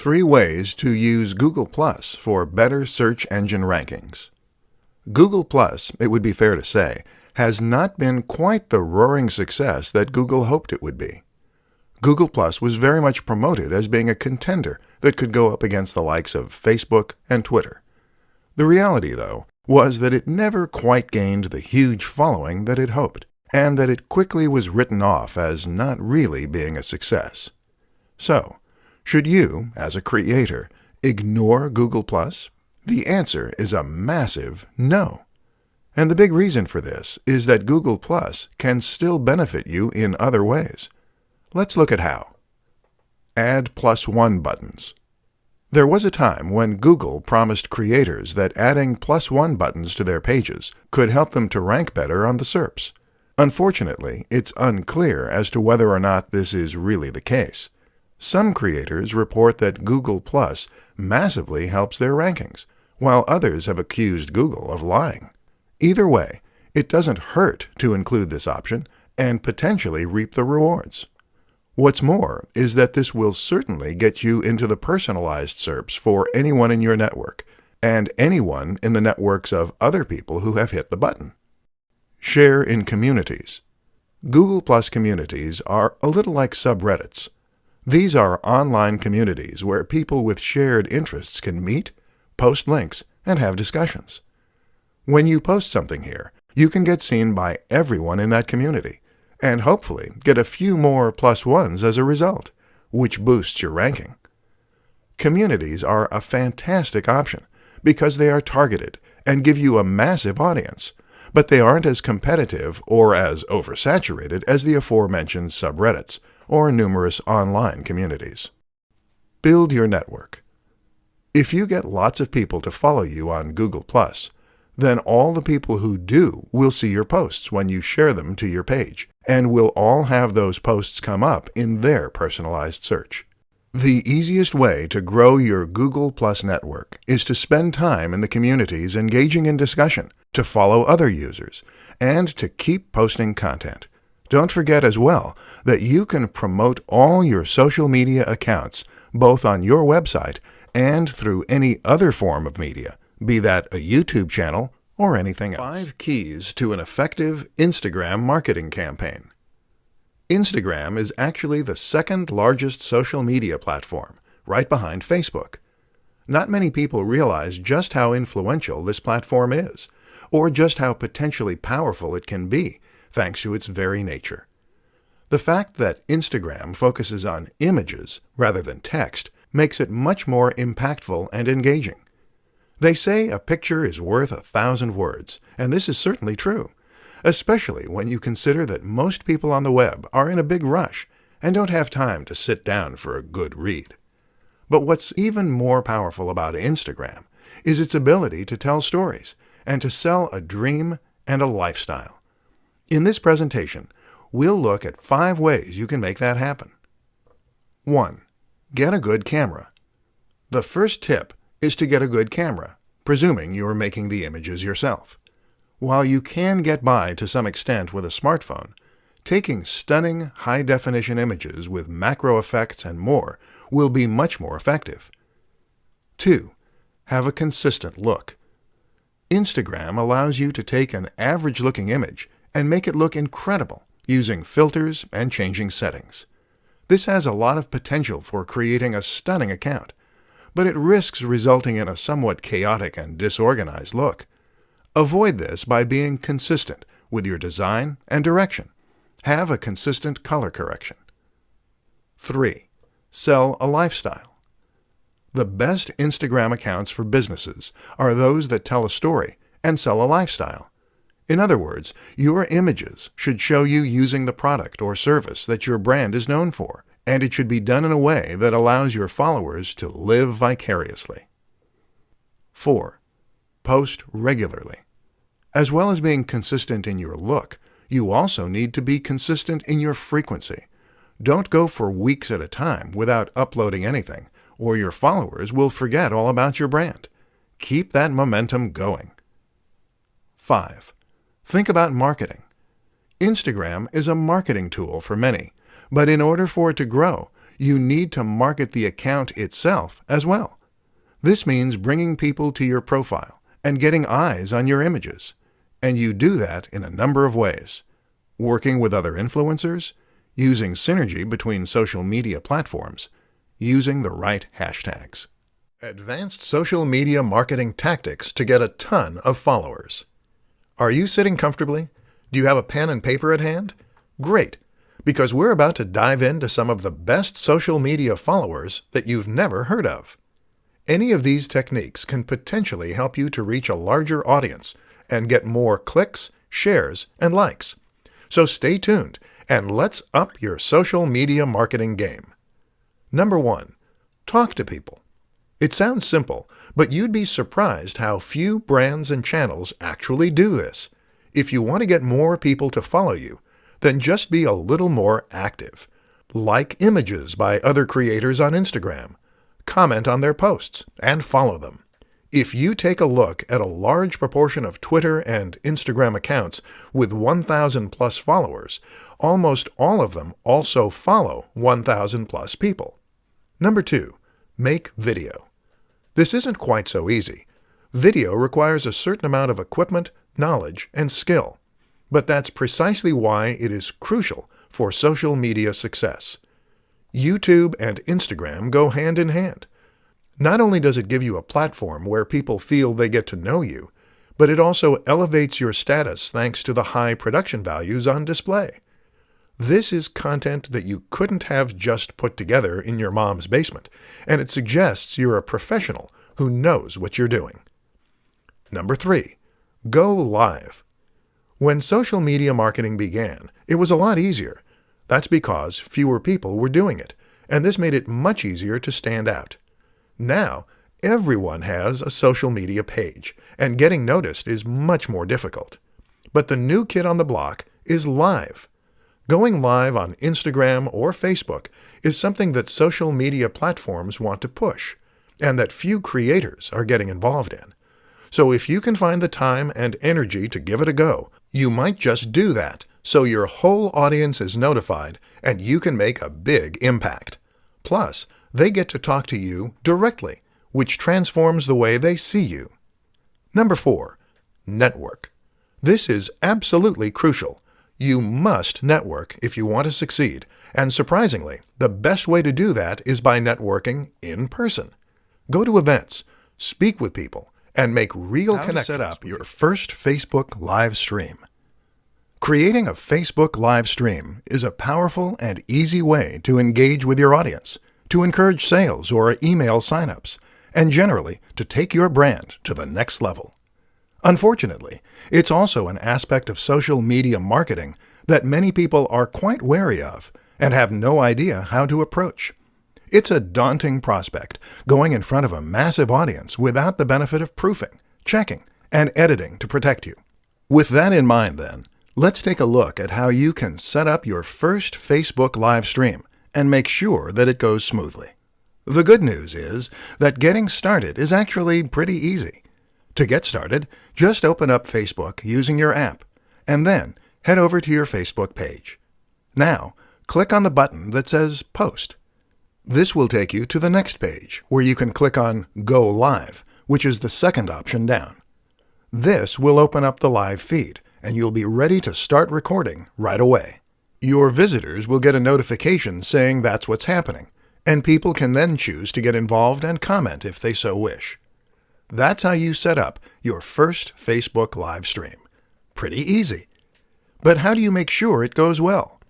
3 ways to use Google Plus for better search engine rankings. Google Plus, it would be fair to say, has not been quite the roaring success that Google hoped it would be. Google Plus was very much promoted as being a contender that could go up against the likes of Facebook and Twitter. The reality, though, was that it never quite gained the huge following that it hoped, and that it quickly was written off as not really being a success. So, should you, as a creator, ignore Google Plus? The answer is a massive no. And the big reason for this is that Google Plus can still benefit you in other ways. Let's look at how. Add +1 buttons. There was a time when Google promised creators that adding +1 buttons to their pages could help them to rank better on the SERPs. Unfortunately, it's unclear as to whether or not this is really the case. Some creators report that Google Plus massively helps their rankings, while others have accused Google of lying. Either way, it doesn't hurt to include this option and potentially reap the rewards. What's more is that this will certainly get you into the personalized SERPs for anyone in your network, and anyone in the networks of other people who have hit the button. Share in communities. Google Plus communities are a little like subreddits. These are online communities where people with shared interests can meet, post links, and have discussions. When you post something here, you can get seen by everyone in that community, and hopefully get a few more +1s as a result, which boosts your ranking. Communities are a fantastic option because they are targeted and give you a massive audience, but they aren't as competitive or as oversaturated as the aforementioned subreddits or numerous online communities. Build your network. If you get lots of people to follow you on Google+, then all the people who do will see your posts when you share them to your page, and will all have those posts come up in their personalized search. The easiest way to grow your Google Plus network is to spend time in the communities engaging in discussion, to follow other users, and to keep posting content. Don't forget as well that you can promote all your social media accounts both on your website and through any other form of media, be that a YouTube channel or anything else. 5 keys to an effective Instagram marketing campaign. Instagram is actually the second largest social media platform, right behind Facebook. Not many people realize just how influential this platform is, or just how potentially powerful it can be, thanks to its very nature. The fact that Instagram focuses on images rather than text makes it much more impactful and engaging. They say a picture is worth 1,000 words, and this is certainly true, especially when you consider that most people on the web are in a big rush and don't have time to sit down for a good read. But what's even more powerful about Instagram is its ability to tell stories and to sell a dream and a lifestyle. In this presentation, we'll look at 5 ways you can make that happen. 1. Get a good camera. The first tip is to get a good camera, presuming you're making the images yourself. While you can get by to some extent with a smartphone, taking stunning high-definition images with macro effects and more will be much more effective. 2. Have a consistent look. Instagram allows you to take an average-looking image and make it look incredible using filters and changing settings. This has a lot of potential for creating a stunning account, but it risks resulting in a somewhat chaotic and disorganized look. Avoid this by being consistent with your design and direction. Have a consistent color correction. 3. Sell a lifestyle. The best Instagram accounts for businesses are those that tell a story and sell a lifestyle. In other words, your images should show you using the product or service that your brand is known for, and it should be done in a way that allows your followers to live vicariously. 4. Post regularly. As well as being consistent in your look, you also need to be consistent in your frequency. Don't go for weeks at a time without uploading anything, or your followers will forget all about your brand. Keep that momentum going. 5. Think about marketing. Instagram is a marketing tool for many, but in order for it to grow, you need to market the account itself as well. This means bringing people to your profile and getting eyes on your images. And you do that in a number of ways. Working with other influencers, using synergy between social media platforms, using the right hashtags. Advanced social media marketing tactics to get a ton of followers. Are you sitting comfortably? Do you have a pen and paper at hand? Great, because we're about to dive into some of the best social media followers that you've never heard of. Any of these techniques can potentially help you to reach a larger audience and get more clicks, shares, and likes. So stay tuned and let's up your social media marketing game. Number 1. Talk to people. It sounds simple, but you'd be surprised how few brands and channels actually do this. If you want to get more people to follow you, then just be a little more active. Like images by other creators on Instagram, comment on their posts, and follow them. If you take a look at a large proportion of Twitter and Instagram accounts with 1,000 plus followers, almost all of them also follow 1,000 plus people. Number 2. Make video. This isn't quite so easy. Video requires a certain amount of equipment, knowledge, and skill. But that's precisely why it is crucial for social media success. YouTube and Instagram go hand in hand. Not only does it give you a platform where people feel they get to know you, but it also elevates your status thanks to the high production values on display. This is content that you couldn't have just put together in your mom's basement, and it suggests you're a professional who knows what you're doing. Number 3. Go live. When social media marketing began, it was a lot easier. That's because fewer people were doing it, and this made it much easier to stand out. Now, everyone has a social media page, and getting noticed is much more difficult. But the new kid on the block is live. Going live on Instagram or Facebook is something that social media platforms want to push, and that few creators are getting involved in. So if you can find the time and energy to give it a go, you might just do that, so your whole audience is notified and you can make a big impact. Plus, they get to talk to you directly, which transforms the way they see you. Number 4. Network. This is absolutely crucial. You must network if you want to succeed, and surprisingly, the best way to do that is by networking in person. Go to events, speak with people, and make real connections. How to set up your first Facebook live stream. Creating a Facebook live stream is a powerful and easy way to engage with your audience, to encourage sales or email signups, and generally to take your brand to the next level. Unfortunately, it's also an aspect of social media marketing that many people are quite wary of and have no idea how to approach. It's a daunting prospect, going in front of a massive audience without the benefit of proofing, checking, and editing to protect you. With that in mind, then, let's take a look at how you can set up your first Facebook live stream and make sure that it goes smoothly. The good news is that getting started is actually pretty easy. To get started, just open up Facebook using your app, and then head over to your Facebook page. Now, click on the button that says Post. This will take you to the next page, where you can click on Go Live, which is the second option down. This will open up the live feed, and you'll be ready to start recording right away. Your visitors will get a notification saying that's what's happening, and people can then choose to get involved and comment if they so wish. That's how you set up your first Facebook live stream. Pretty easy. But how do you make sure it goes well?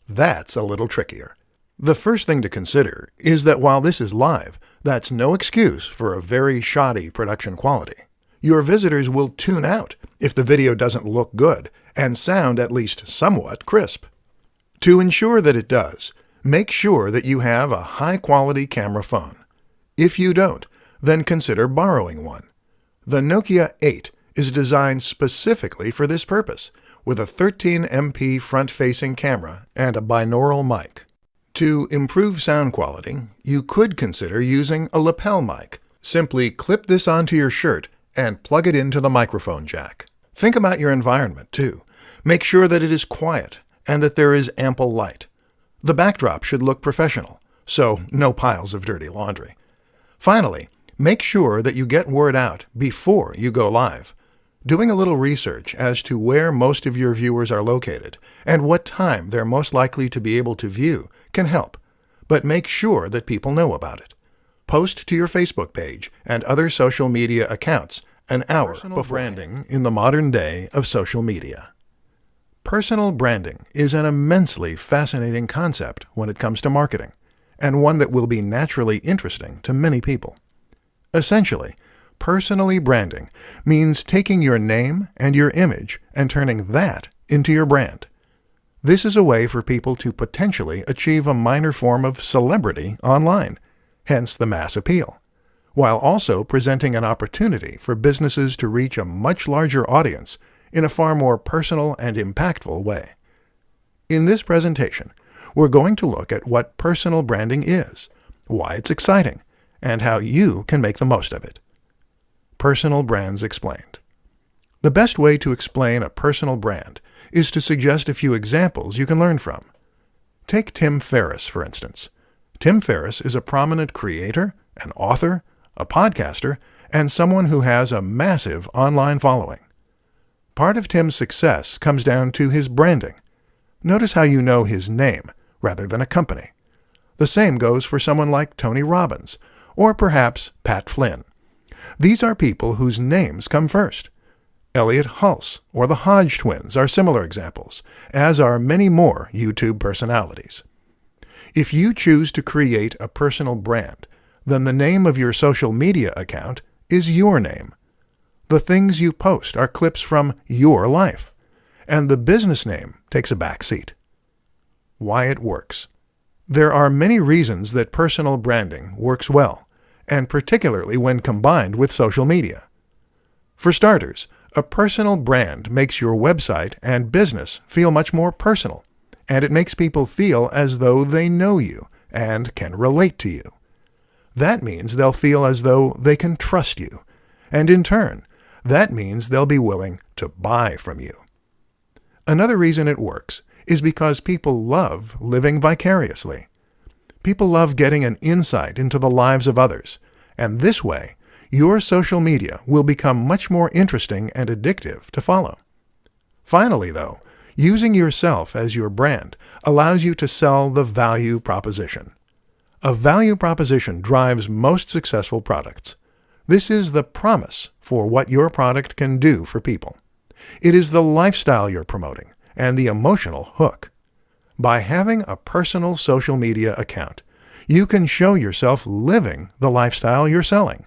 That's a little trickier. The first thing to consider is that while this is live, that's no excuse for a very shoddy production quality. Your visitors will tune out if the video doesn't look good and sound at least somewhat crisp. To ensure that it does, make sure that you have a high-quality camera phone. If you don't, then consider borrowing one. The Nokia 8 is designed specifically for this purpose, with a 13MP front-facing camera and a binaural mic. To improve sound quality, you could consider using a lapel mic. Simply clip this onto your shirt and plug it into the microphone jack. Think about your environment, too. Make sure that it is quiet and that there is ample light. The backdrop should look professional. so no piles of dirty laundry. Finally, make sure that you get word out before you go live. Doing a little research as to where most of your viewers are located and what time they're most likely to be able to view can help, but make sure that people know about it. Post to your Facebook page and other social media accounts an hour before. Branding in the modern day of social media. Personal branding is an immensely fascinating concept when it comes to marketing, and one that will be naturally interesting to many people. Essentially, personally branding means taking your name and your image and turning that into your brand. This is a way for people to potentially achieve a minor form of celebrity online, hence the mass appeal, while also presenting an opportunity for businesses to reach a much larger audience in a far more personal and impactful way. In this presentation, we're going to look at what personal branding is, why it's exciting, and how you can make the most of it. Personal brands explained. The best way to explain a personal brand is to suggest a few examples you can learn from. Take Tim Ferriss, for instance. Tim Ferriss is a prominent creator, an author, a podcaster, and someone who has a massive online following. Part of Tim's success comes down to his branding. Notice how you know his name rather than a company. The same goes for someone like Tony Robbins, or perhaps Pat Flynn. These are people whose names come first. Elliot Hulse or the Hodge twins are similar examples, as are many more YouTube personalities. If you choose to create a personal brand, then the name of your social media account is your name. The things you post are clips from your life, and the business name takes a back seat. Why it works. There are many reasons that personal branding works well, and particularly when combined with social media. For starters, a personal brand makes your website and business feel much more personal, and it makes people feel as though they know you and can relate to you. That means they'll feel as though they can trust you, and in turn, that means they'll be willing to buy from you. Another reason it works is because people love living vicariously. People love getting an insight into the lives of others, and this way, your social media will become much more interesting and addictive to follow. Finally, though, using yourself as your brand allows you to sell the value proposition. A value proposition drives most successful products. This is the promise for what your product can do for people. It is the lifestyle you're promoting and the emotional hook. By having a personal social media account, you can show yourself living the lifestyle you're selling.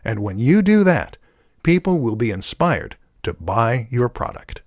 And when you do that, people will be inspired to buy your product.